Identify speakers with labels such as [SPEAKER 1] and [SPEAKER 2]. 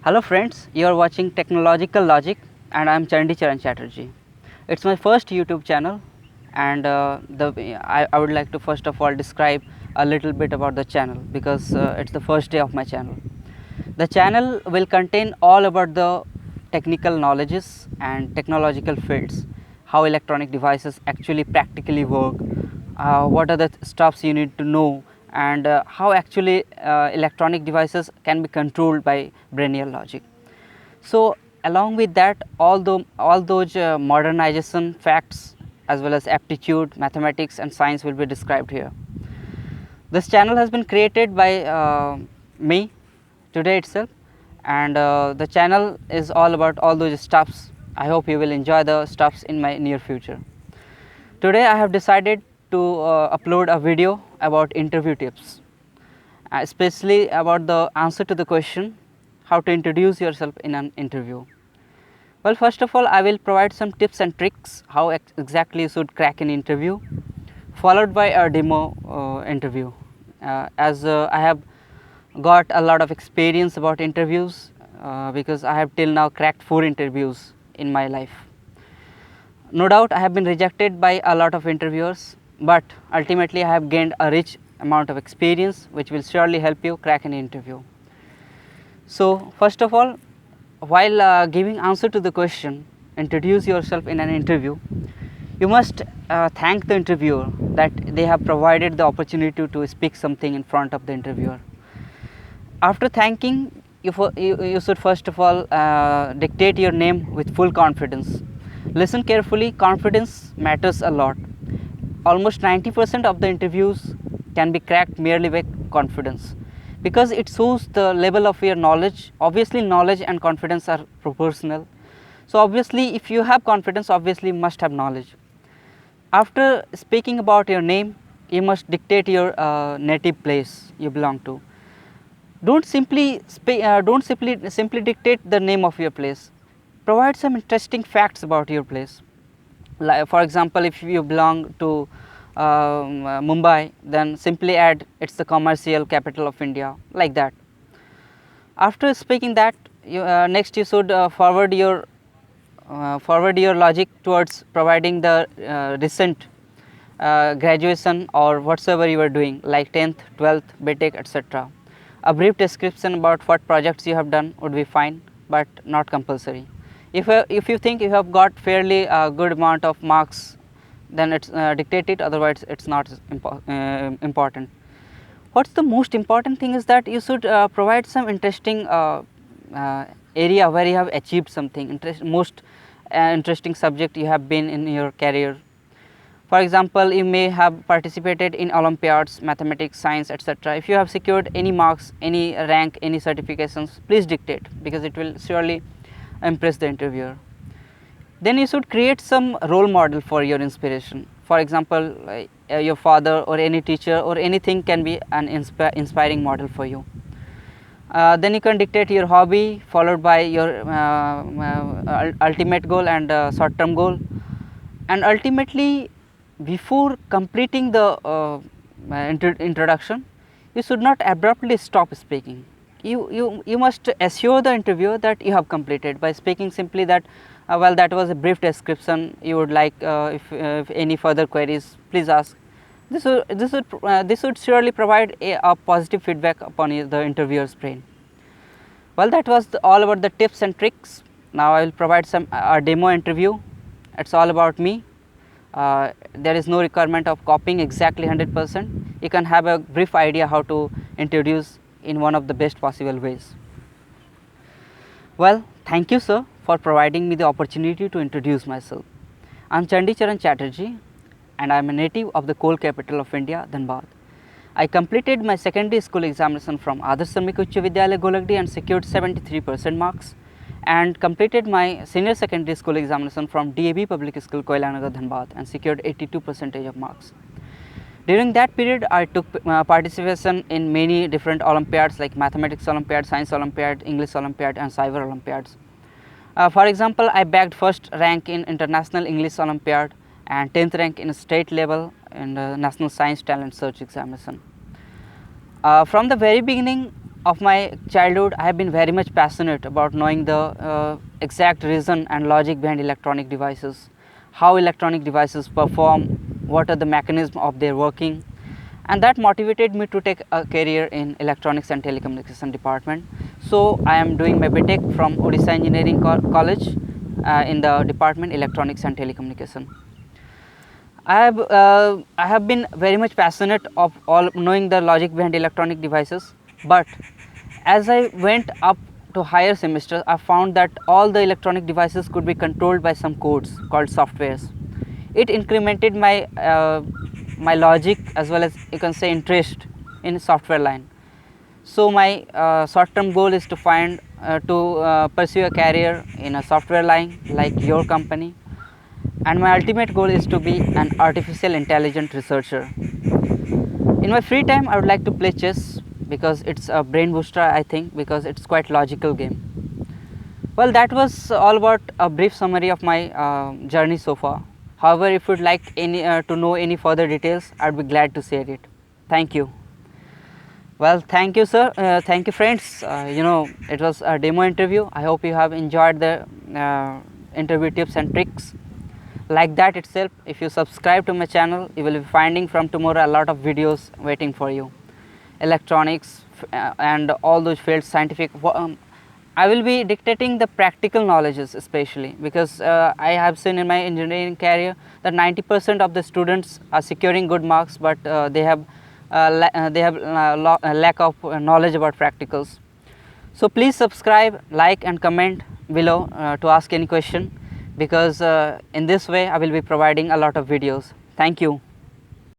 [SPEAKER 1] Hello friends, you are watching Technological Logic and I am Chandi Charan Chatterjee. It's my first YouTube channel and I would like to first of all describe a little bit about the channel because it's the first day of my channel. The channel will contain all about the technical knowledges and technological fields, how electronic devices actually practically work, what are the stuffs you need to know, and how actually electronic devices can be controlled by Brownian logic. So along with that, all those modernization facts as well as aptitude, mathematics and science will be described here. This channel has been created by me today itself, and the channel is all about all those stuffs. I hope you will enjoy the stuffs in my near future. Today I have decided to upload a video about interview tips, especially about the answer to the question how to introduce yourself in an interview. Well, first of all, I will provide some tips and tricks how exactly you should crack an interview, followed by a demo interview. As I have got a lot of experience about interviews because I have till now cracked 4 interviews in my life. No doubt I have been rejected by a lot of interviewers, but ultimately I have gained a rich amount of experience which will surely help you crack an interview. So first of all, while giving answer to the question, introduce yourself in an interview, you must thank the interviewer that they have provided the opportunity to speak something in front of the interviewer. After thanking, you should first of all dictate your name with full confidence. Listen carefully, confidence matters a lot. Almost 90% of the interviews can be cracked merely by confidence because it shows the level of your knowledge. Obviously, knowledge and confidence are proportional. So, obviously, if you have confidence, obviously, you must have knowledge. After speaking about your name, you must dictate your native place you belong to. Don't simply dictate the name of your place. Provide some interesting facts about your place. Like, for example, if you belong to Mumbai, then simply add it's the commercial capital of India, like that. After speaking that, next you should forward your logic towards providing the recent graduation or whatsoever you are doing, like 10th, 12th, BTech, etc. A brief description about what projects you have done would be fine, but not compulsory. If you think you have got fairly good amount of marks, then it's dictate it, otherwise it's not important. What's the most important thing is that you should provide some interesting area where you have achieved something, most interesting subject you have been in your career. For example, you may have participated in Olympiads, mathematics, science, etc. If you have secured any marks, any rank, any certifications, please dictate because it will surely impress the interviewer. Then you should create some role model for your inspiration. For example, your father or any teacher or anything can be an inspiring model for you. Then you can dictate your hobby followed by your ultimate goal and short term goal, and ultimately before completing the introduction, you should not abruptly stop speaking. You must assure the interviewer that you have completed by speaking simply that well, that was a brief description, you would like if any further queries, please ask. This would surely provide a positive feedback upon the interviewer's brain. Well, that was all about the tips and tricks. Now I will provide some a demo interview. It's all about me. There is no requirement of copying exactly 100%. You can have a brief idea how to introduce in one of the best possible ways. Well, thank you, sir, for providing me the opportunity to introduce myself. I am Chandi Charan Chatterjee and I am a native of the coal capital of India, Dhanbad. I completed my secondary school examination from Adarsh Samik Uच्च Vidyalaya Golagdi and secured 73% marks, and completed my senior secondary school examination from DAB Public School, Koilanagar, Dhanbad, and secured 82% of marks. During that period, I took participation in many different Olympiads like Mathematics Olympiad, Science Olympiad, English Olympiad and Cyber Olympiads. For example, I bagged first rank in International English Olympiad and 10th rank in state level in the National Science Talent Search Examination. From the very beginning, of my childhood, I have been very much passionate about knowing the exact reason and logic behind electronic devices, how electronic devices perform, what are the mechanisms of their working, and that motivated me to take a career in electronics and telecommunication department. So I am doing my BTech from Odisha Engineering College in the department electronics and telecommunication. I have been very much passionate of all knowing the logic behind electronic devices, but as I went up to higher semesters, I found that all the electronic devices could be controlled by some codes called softwares. It incremented my logic as well as you can say interest in software line. So my short-term goal is to pursue a career in a software line like your company, and my ultimate goal is to be an artificial intelligence researcher. In my free time, I would like to play chess because it's a brain booster, I think, because it's quite logical game. Well, that was all about a brief summary of my journey so far. However, if you'd like to know any further details, I'd be glad to share it. Thank you. Well, thank you, sir. Thank you, friends. It was a demo interview. I hope you have enjoyed the interview tips and tricks. Like that itself, if you subscribe to my channel, you will be finding from tomorrow a lot of videos waiting for you. Electronics and all those fields, scientific. I will be dictating the practical knowledges especially because I have seen in my engineering career that 90% of the students are securing good marks, but they have lack of knowledge about practicals. So please subscribe, like and comment below to ask any question, because in this way I will be providing a lot of videos. Thank you.